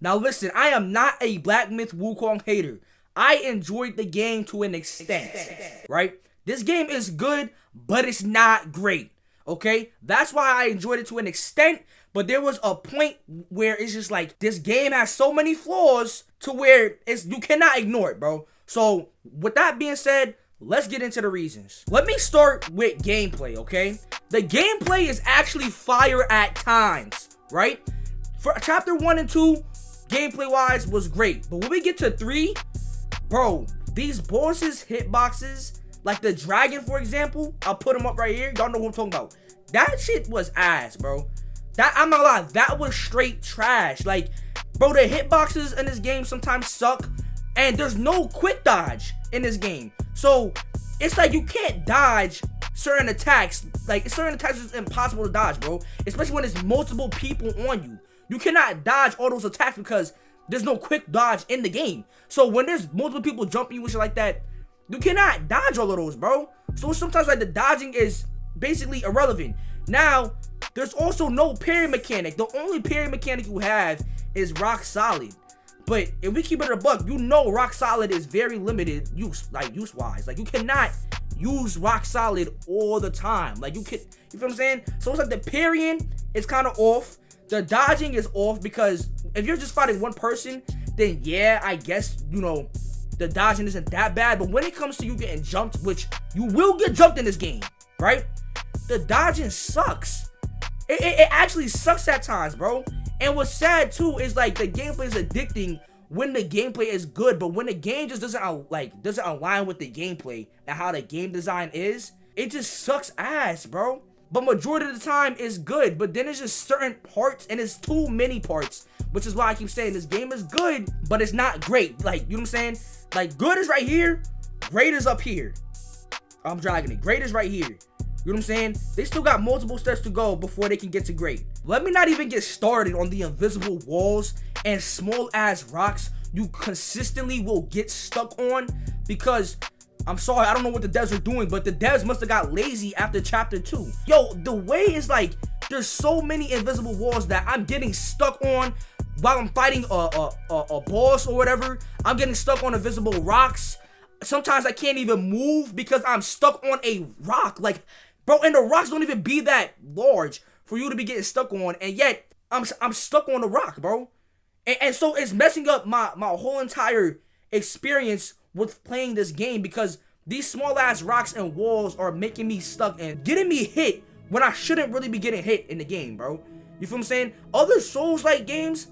Now listen, I am not a Black Myth Wukong hater. I enjoyed the game to an extent, right? This game is good, but it's not great, okay? That's why I enjoyed it to an extent, but there was a point where it's just like, this game has so many flaws to where you cannot ignore it, bro. So, with that being said, let's get into the reasons. Let me start with gameplay, okay? The gameplay is actually fire at times, right? For chapter 1 and 2, gameplay-wise, was great. But when we get to 3, bro, these bosses' hitboxes, like the dragon, for example, I'll put him up right here. Y'all know what I'm talking about. That shit was ass, bro. I'm not gonna lie, that was straight trash. Like, bro, the hitboxes in this game sometimes suck, and there's no quick dodge in this game. So, it's like you can't dodge certain attacks. Like, certain attacks is impossible to dodge, bro. Especially when there's multiple people on you. You cannot dodge all those attacks because there's no quick dodge in the game. So, when there's multiple people jumping you and shit like that, you cannot dodge all of those, bro. So, sometimes, like, the dodging is basically irrelevant. Now, there's also no parry mechanic. The only parry mechanic you have is Rock Solid. But if we keep it a buck, you know Rock Solid is very limited use-wise. Like, you cannot use Rock Solid all the time. Like, you feel what I'm saying? So, it's like the parrying is kind of off. The dodging is off because if you're just fighting one person, then yeah, I guess, you know, the dodging isn't that bad. But when it comes to you getting jumped, which you will get jumped in this game, right? The dodging sucks. It actually sucks at times, bro. And what's sad too is like the gameplay is addicting when the gameplay is good, but when the game just doesn't align with the gameplay and how the game design is, it just sucks ass, bro. But majority of the time it's good, but then it's just certain parts, and it's too many parts, which is why I keep saying this game is good, but it's not great. Like, you know what I'm saying? Like, good is right here, great is up here. I'm dragging it. Great is right here. You know what I'm saying? They still got multiple steps to go before they can get to great. Let me not even get started on the invisible walls and small ass rocks you consistently will get stuck on, because I'm sorry, I don't know what the devs are doing, but the devs must have got lazy after chapter 2. Yo, the way is like, there's so many invisible walls that I'm getting stuck on while I'm fighting a boss or whatever. I'm getting stuck on invisible rocks. Sometimes I can't even move because I'm stuck on a rock. Like, bro, and the rocks don't even be that large for you to be getting stuck on, and yet I'm stuck on the rock, bro. And so it's messing up my whole entire experience with playing this game, because these small ass rocks and walls are making me stuck and getting me hit when I shouldn't really be getting hit in the game, bro. You feel what I'm saying? Other Souls-like games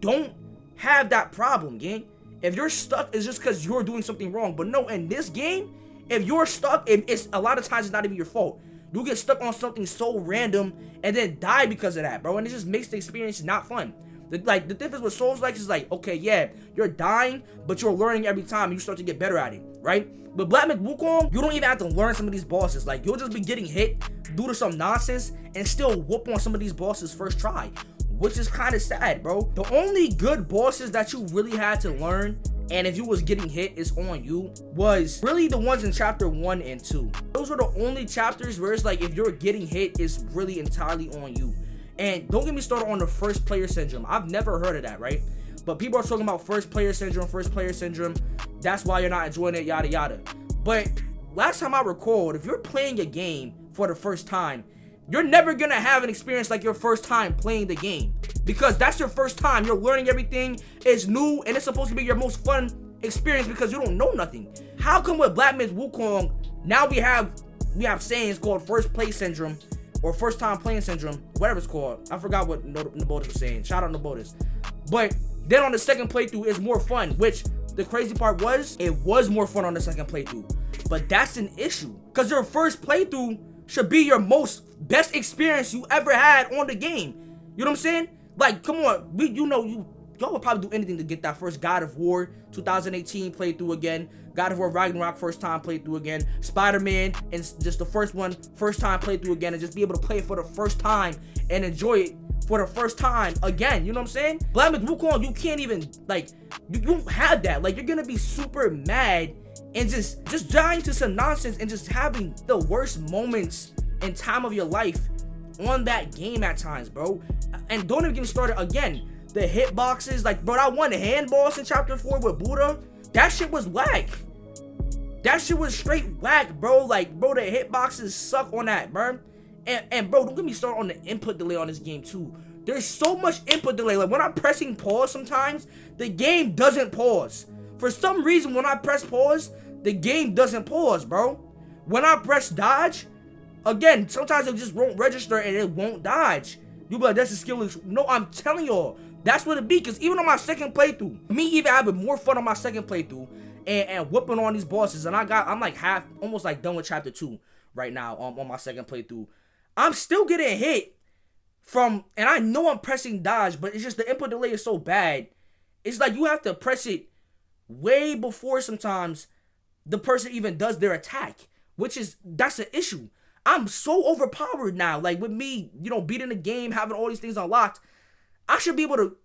don't have that problem, gang. If you're stuck, it's just because you're doing something wrong. But no, in this game, if you're stuck, it's a lot of times it's not even your fault. You get stuck on something so random and then die because of that, bro. And it just makes the experience not fun. The difference with Souls-like is like, okay, yeah, you're dying, but you're learning every time and you start to get better at it, right? But Black Myth Wukong, you don't even have to learn some of these bosses. Like, you'll just be getting hit due to some nonsense and still whoop on some of these bosses first try, which is kind of sad, bro. The only good bosses that you really had to learn, and if you was getting hit, it's on you, was really the ones in chapter 1 and 2. Those were the only chapters where it's like, if you're getting hit, it's really entirely on you. And don't get me started on the first player syndrome. I've never heard of that, right? But people are talking about first player syndrome. That's why you're not enjoying it, yada yada. But last time I recalled, if you're playing a game for the first time, you're never gonna have an experience like your first time playing the game, because that's your first time. You're learning everything, it's new, and it's supposed to be your most fun experience because you don't know nothing. How come with Black Myth Wukong, now we have sayings called first play syndrome or first time playing syndrome, whatever it's called. I forgot what Nabotis was saying. Shout out Nabotis. But then on the second playthrough, it's more fun, which the crazy part was, it was more fun on the second playthrough. But that's an issue, because your first playthrough should be your best experience you ever had on the game. You know what I'm saying? Like, come on, y'all would probably do anything to get that first God of War 2018 playthrough again, God of War Ragnarok first time playthrough again, Spider-Man and just the first one first time playthrough again, and just be able to play it for the first time and enjoy it for the first time again. You know what I'm saying? Black Myth Wukong, you can't even, like, you don't have that. Like, you're gonna be super mad and just dying to some nonsense and just having the worst moments and time of your life on that game at times, bro. And don't even get me started again. the hitboxes. Like, bro, that one hand boss in chapter 4 with Buddha, that shit was whack. That shit was straight whack, bro. Like, bro, the hitboxes suck on that, bro. And bro, don't get me started on the input delay on this game too. There's so much input delay. Like, when I'm pressing pause sometimes, the game doesn't pause. For some reason, when I press pause, the game doesn't pause, bro. When I press dodge, again, sometimes it just won't register and it won't dodge. You be like, that's a skill. No, I'm telling y'all, that's what it be. Because even on my second playthrough, me even having more fun on my second playthrough and whooping on these bosses, and I'm like almost like done with chapter 2 right now on my second playthrough. I'm still getting hit from, and I know I'm pressing dodge, but it's just the input delay is so bad. It's like you have to press it way before sometimes the person even does their attack, that's an issue. I'm so overpowered now. Like, with me, beating the game, having all these things unlocked, I should be able to,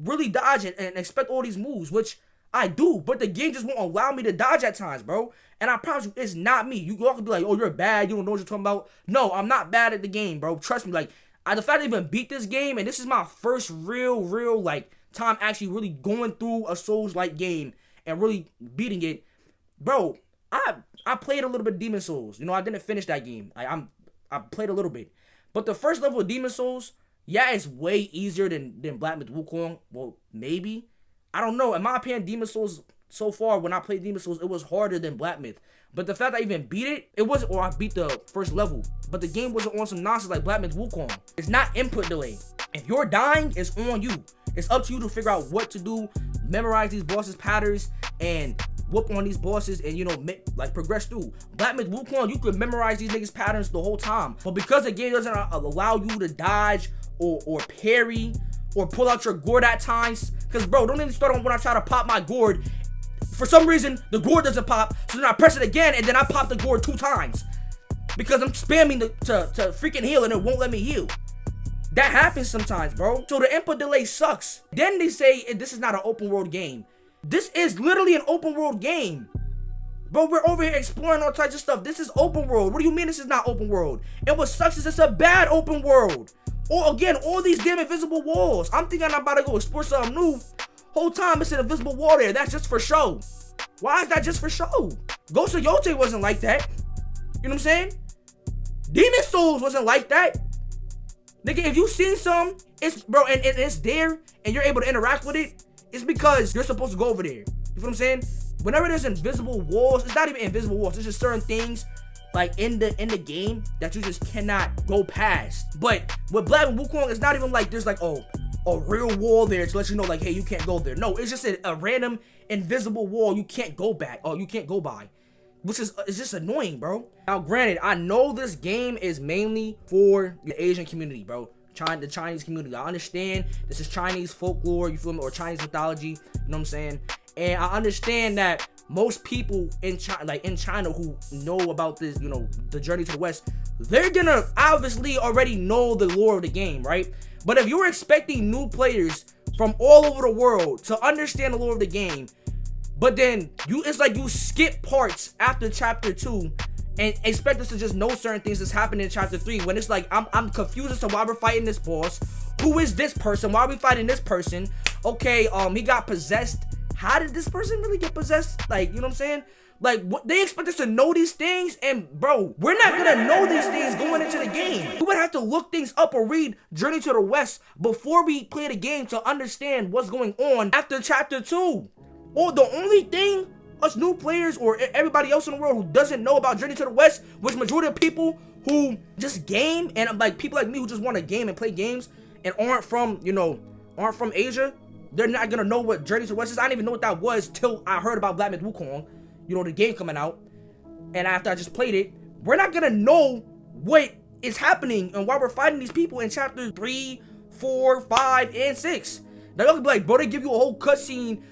really dodge and expect all these moves, which I do, but the game just won't allow me to dodge at times, bro. And I promise you, it's not me. You all can be like, oh, you're bad, you don't know what you're talking about. No, I'm not bad at the game, bro. Trust me, like, the fact I even beat this game, and this is my first real, like, time actually really going through a Souls-like game and really beating it, bro. I played a little bit of Demon Souls. I didn't finish that game. I played a little bit. But the first level of Demon Souls, yeah, it's way easier than Black Myth Wukong. Well, maybe. I don't know. In my opinion, Demon Souls, so far, when I played Demon Souls, it was harder than Black Myth. But the fact I even beat it, it wasn't, or I beat the first level, but the game wasn't on some nonsense like Black Myth Wukong. It's not input delay. If you're dying, it's on you. It's up to you to figure out what to do, memorize these bosses' patterns, and whoop on these bosses and, progress through. Black Myth Wukong, you could memorize these niggas' patterns the whole time. But because the game doesn't allow you to dodge or parry or pull out your gourd at times, because, bro, don't even start on when I try to pop my gourd. For some reason, the gourd doesn't pop, so then I press it again, and then I pop the gourd 2 times. Because I'm spamming to freaking heal, and it won't let me heal. That happens sometimes, bro. So the input delay sucks. Then they say this is not an open world game. This is literally an open world game. Bro, we're over here exploring all types of stuff. This is open world. What do you mean this is not open world? And what sucks is it's a bad open world. Or again, all these damn invisible walls. I'm thinking I'm about to go explore something new. Whole time it's an invisible wall there. That's just for show. Why is that just for show? Ghost of Yote wasn't like that. You know what I'm saying? Demon Souls wasn't like that. Nigga, if you seen some, it's, bro, and it's there, and you're able to interact with it, it's because you're supposed to go over there. You feel what I'm saying? Whenever there's invisible walls, it's not even invisible walls. It's just certain things, like in the game, that you just cannot go past. But with Black Myth Wukong, it's not even like there's like, oh, a real wall there to let you know, like, hey, you can't go there. No, it's just a random invisible wall you can't go back, or you can't go by, which is, it's just annoying, bro. Now, granted, I know this game is mainly for the Asian community, bro. The Chinese community. I understand this is Chinese folklore, you feel me, or Chinese mythology, you know what I'm saying? And I understand that most people in China who know about this, the Journey to the West, they're gonna obviously already know the lore of the game, right? But if you're expecting new players from all over the world to understand the lore of the game, but then it's like you skip parts after chapter 2 and expect us to just know certain things that's happening in chapter 3, when it's like I'm confused as to why we're fighting this boss. Who is this person? Why are we fighting this person? Okay, he got possessed. How did this person really get possessed? Like, you know what I'm saying? Like, what, they expect us to know these things, and bro, we're not gonna know these things going into the game. We would have to look things up or read Journey to the West before we play the game to understand what's going on after chapter 2. Or the only thing us new players or everybody else in the world who doesn't know about Journey to the West, which majority of people who just game, and like people like me who just want to game and play games and aren't from Asia, they're not gonna know what Journey to the West is. I didn't even know what that was till I heard about Black Myth Wukong, the game coming out, and after I just played it, we're not gonna know what is happening and why we're fighting these people in chapter 3, 4, 5, and 6. Now y'all can be like, bro, they give you a whole cutscene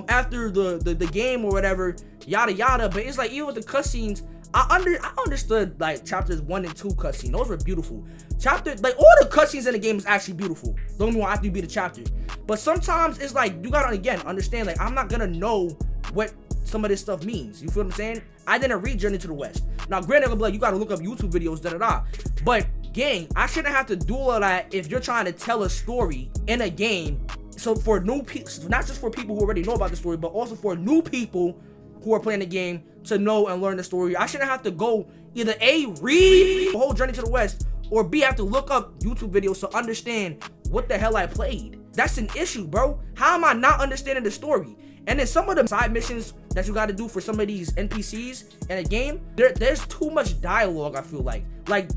after the game or whatever, yada yada, but it's like, even with the cutscenes, I understood like chapters 1 and 2 cutscenes. Those were beautiful. All the cutscenes in the game is actually beautiful. Don't get me wrong, after you beat a chapter. But sometimes it's like, you gotta, again, understand, like, I'm not gonna know what some of this stuff means. You feel what I'm saying? I didn't read Journey to the West. Now, granted, I'm like, you gotta look up YouTube videos, da-da-da. But, gang, I shouldn't have to do all of that if you're trying to tell a story in a game So for new people, not just for people who already know about the story, but also for new people who are playing the game to know and learn the story. I shouldn't have to go either A, read the whole Journey to the West, or B, have to look up YouTube videos to understand what the hell I played. That's an issue, bro. How am I not understanding the story? And then some of the side missions that you got to do for some of these NPCs in a game, there's too much dialogue, I feel like. Like,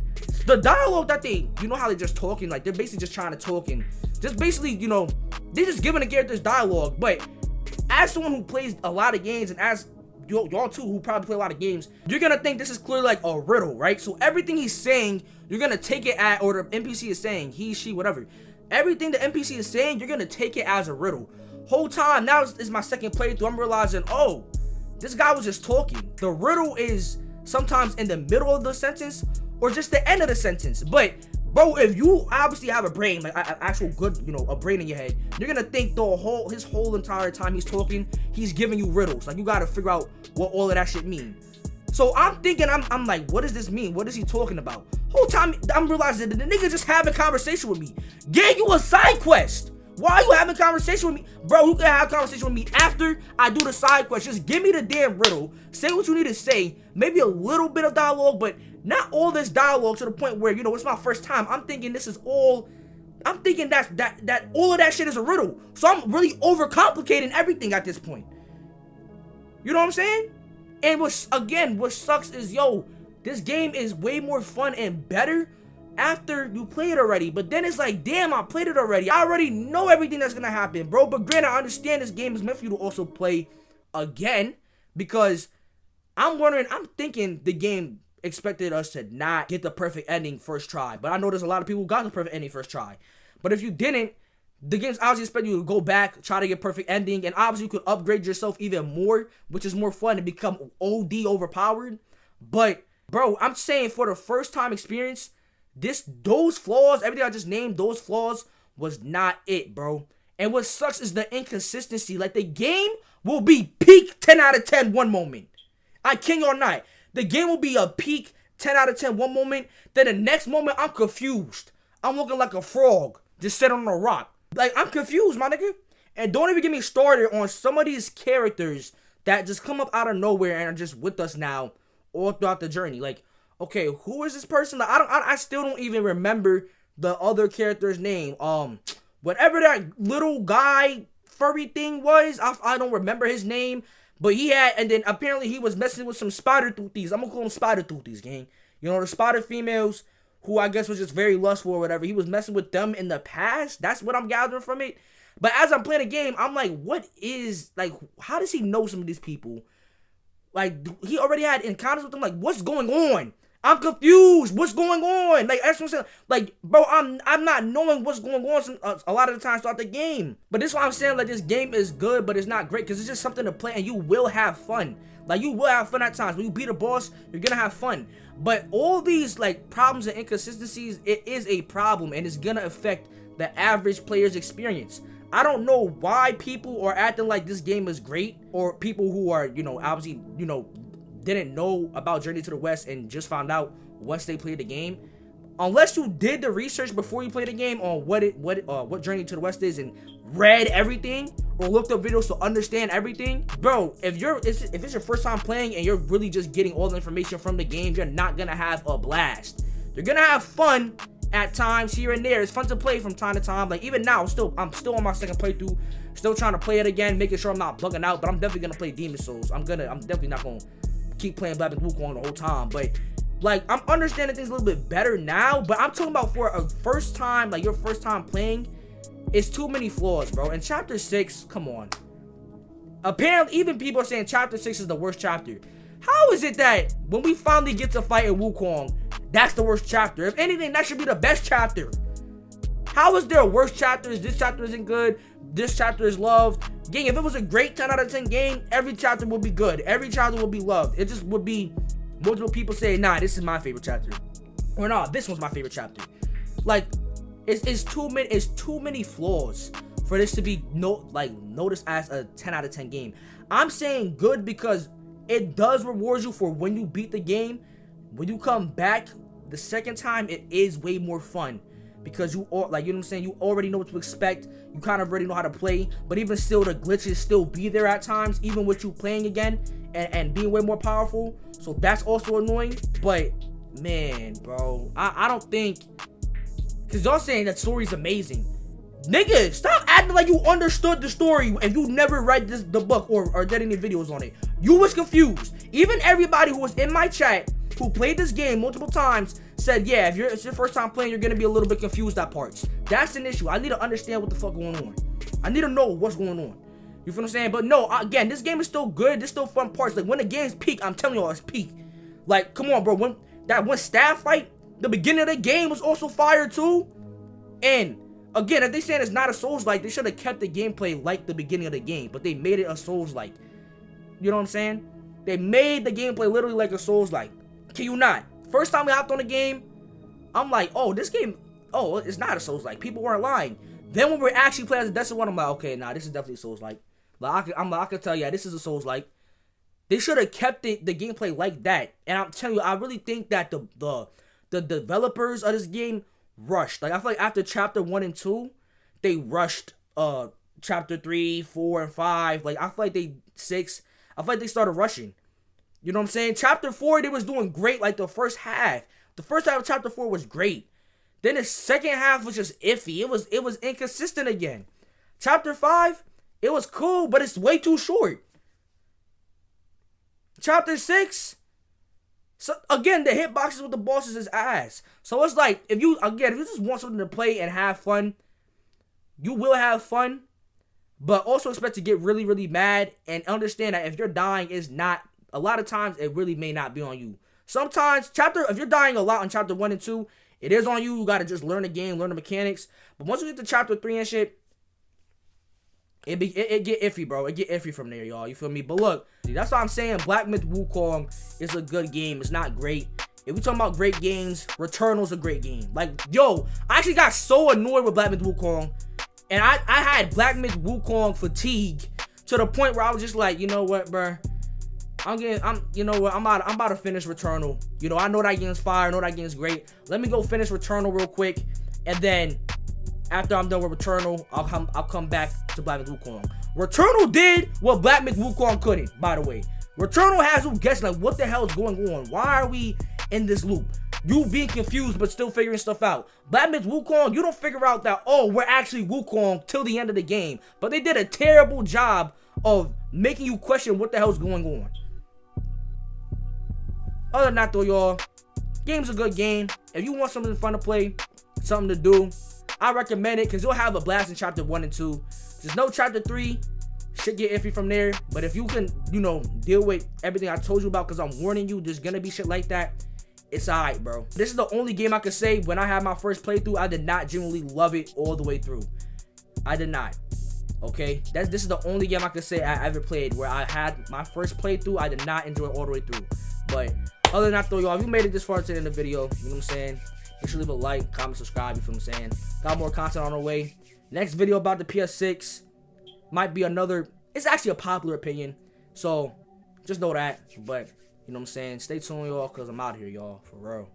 the dialogue that they, you know how they're just talking, like, they're basically just trying to talk and just basically, you know, they're just giving the characters dialogue. But as someone who plays a lot of games, and as y'all too who probably play a lot of games, you're gonna think this is clearly like a riddle, right? So everything he's saying, you're gonna take it at, or the NPC is saying, he, she, whatever, everything the NPC is saying, you're gonna take it as a riddle. Whole time, now it's my second playthrough, I'm realizing, oh, this guy was just talking. The riddle is sometimes in the middle of the sentence or just the end of the sentence. But bro, if you obviously have a brain, like an actual good, you know, a brain in your head, you're gonna think his whole entire time he's talking, he's giving you riddles. Like, you gotta figure out what all of that shit mean. So I'm thinking, I'm like, what does this mean? What is he talking about? Whole time I'm realizing that the nigga just having a conversation with me. Gave you a side quest. Why are you having a conversation with me? Bro, you can have a conversation with me after I do the side quest. Just give me the damn riddle. Say what you need to say. Maybe a little bit of dialogue, but not all this dialogue to the point where, you know, it's my first time. I'm thinking this is all, I'm thinking that all of that shit is a riddle. So I'm really overcomplicating everything at this point. You know what I'm saying? And what sucks is, yo, this game is way more fun and better after you play it already. But then it's like, damn, I played it already. I already know everything that's gonna happen, bro. But granted, I understand this game is meant for you to also play again, because I'm thinking the game expected us to not get the perfect ending first try. But I know there's a lot of people who got the perfect ending first try. But if you didn't, the game's obviously expect you to go back, try to get perfect ending, and obviously you could upgrade yourself even more, which is more fun and become OD overpowered. But bro, I'm saying for the first time experience, those flaws, everything I just named, those flaws was not it, bro. And what sucks is the inconsistency. Like, the game will be peak 10 out of 10 one moment. I king or not. The game will be a peak 10 out of 10 one moment. Then the next moment, I'm confused. I'm looking like a frog just sitting on a rock. Like, I'm confused, my nigga. And don't even get me started on some of these characters that just come up out of nowhere and are just with us now all throughout the journey. Like, okay, who is this person? Like, I still don't even remember the other character's name. Whatever that little guy furry thing was, I don't remember his name. But he had, and then apparently he was messing with some spider toothies. I'm gonna call them spider toothies, gang. You know, the spider females who I guess was just very lustful or whatever. He was messing with them in the past. That's what I'm gathering from it. But as I'm playing the game, I'm like, what is, like, how does he know some of these people? Like, he already had encounters with them. Like, what's going on? I'm confused. What's going on? Like, that's what I'm saying. Like, bro, I'm not knowing what's going on a lot of the times throughout the game. But this is why I'm saying, like, this game is good, but it's not great, because it's just something to play, and you will have fun. Like, you will have fun at times. When you beat a boss, you're gonna have fun. But all these, like, problems and inconsistencies, it is a problem, and it's gonna affect the average player's experience. I don't know why people are acting like this game is great, or people who are, you know, obviously, you know, didn't know about Journey to the West and just found out once they played the game. Unless you did the research before you played the game on what Journey to the West is and read everything or looked up videos to understand everything, bro, if it's your first time playing and you're really just getting all the information from the game, you're not gonna have a blast. You're gonna have fun at times here and there. It's fun to play from time to time. Like, even now, I'm still on my second playthrough, still trying to play it again, making sure I'm not bugging out. But I'm definitely gonna play Demon Souls. I'm definitely not gonna keep playing Black Myth Wukong the whole time. But like, I'm understanding things a little bit better now. But I'm talking about for a first time, like your first time playing, it's too many flaws, bro. And chapter 6, come on. Apparently, even people are saying chapter 6 is the worst chapter. How is it that when we finally get to fight in Wukong, that's the worst chapter? If anything, that should be the best chapter. How is there worse chapters? This chapter isn't good. This chapter is loved. Gang, if it was a great 10 out of 10 game, every chapter would be good. Every chapter would be loved. It just would be multiple people saying, nah, this is my favorite chapter. Or nah, this one's my favorite chapter. Like, it's too many flaws for this to be noticed as a 10 out of 10 game. I'm saying good because it does reward you for when you beat the game. When you come back the second time, it is way more fun because you all, like, you know what I'm saying, you already know what to expect. You kind of already know how to play, but even still, the glitches still be there at times, even with you playing again and being way more powerful. So that's also annoying. But man, bro, I don't think, because y'all saying that story's amazing. Nigga, stop acting like you understood the story and you never read the book or did any videos on it. You was confused. Even everybody who was in my chat who played this game multiple times said, yeah, if it's your first time playing, you're gonna be a little bit confused at parts. That's an issue. I need to understand what the fuck going on. I need to know what's going on. You feel what I'm saying? But no, again, this game is still good. There's still fun parts. Like, when the game's peak, I'm telling y'all, it's peak. Like, come on, bro. When that one staff fight, the beginning of the game was also fire too. And again, if they saying it's not a Souls-like, they should have kept the gameplay like the beginning of the game, but they made it a Souls-like. You know what I'm saying? They made the gameplay literally like a Souls-like. Can you not? First time we hopped on the game, I'm like, oh, this game, oh, it's not a Souls-like. People weren't lying. Then when we're actually playing as a Destiny 1, I'm like, okay, nah, this is definitely Souls-like. Like, I can tell you, yeah, this is a Souls-like. They should have kept the gameplay like that. And I'm telling you, I really think that the developers of this game rushed. Like, I feel like after chapter 1 and 2, they rushed chapter 3, 4, and 5. Like, I feel like they 6. I feel like they started rushing. You know what I'm saying? Chapter 4, they was doing great. Like, the first half. The first half of chapter 4 was great. Then the second half was just iffy. It was inconsistent again. Chapter 5, it was cool, but it's way too short. Chapter 6, so again, the hitboxes with the bosses is ass. So it's like, if you just want something to play and have fun, you will have fun, but also expect to get really, really mad and understand that if you're dying, is not, a lot of times it really may not be on you. Sometimes if you're dying a lot in chapter 1 and 2, it is on you. You gotta just learn the game, learn the mechanics. But once you get to chapter 3 and shit, it get iffy, bro. It get iffy from there, y'all. You feel me? But look, that's why I'm saying Black Myth Wukong is a good game. It's not great. If we talking about great games, Returnal's a great game. Like, yo, I actually got so annoyed with Black Myth Wukong, and I had Black Myth Wukong fatigue to the point where I was just like, you know what, bro? I'm about to finish Returnal. You know, I know that game's fire. I know that game's great. Let me go finish Returnal real quick, and then after I'm done with Returnal, I'll come back to Black Myth Wukong. Returnal did what Black Myth Wukong couldn't, by the way. Returnal has you guessing, like, what the hell is going on? Why are we in this loop? You being confused, but still figuring stuff out. Black Myth Wukong, you don't figure out that, oh, we're actually Wukong till the end of the game. But they did a terrible job of making you question what the hell's going on. Other than that, though, y'all, game's a good game. If you want something fun to play, something to do, I recommend it, because you'll have a blast in chapter 1 and 2. Just know chapter 3 should get iffy from there. But if you can, you know, deal with everything I told you about, because I'm warning you, there's gonna be shit like that, it's alright, bro. This is the only game I could say, when I had my first playthrough, I did not genuinely love it all the way through. I did not. Okay? This is the only game I could say I ever played where I had my first playthrough, I did not enjoy it all the way through. But other than that, though, y'all, if you made it this far to the end of the video, you know what I'm saying? Make sure to leave a like, comment, subscribe, you feel what I'm saying? Got more content on our way. Next video about the PS6 might be another, it's actually a popular opinion, so just know that. But, you know what I'm saying? Stay tuned, y'all, because I'm out here, y'all, for real.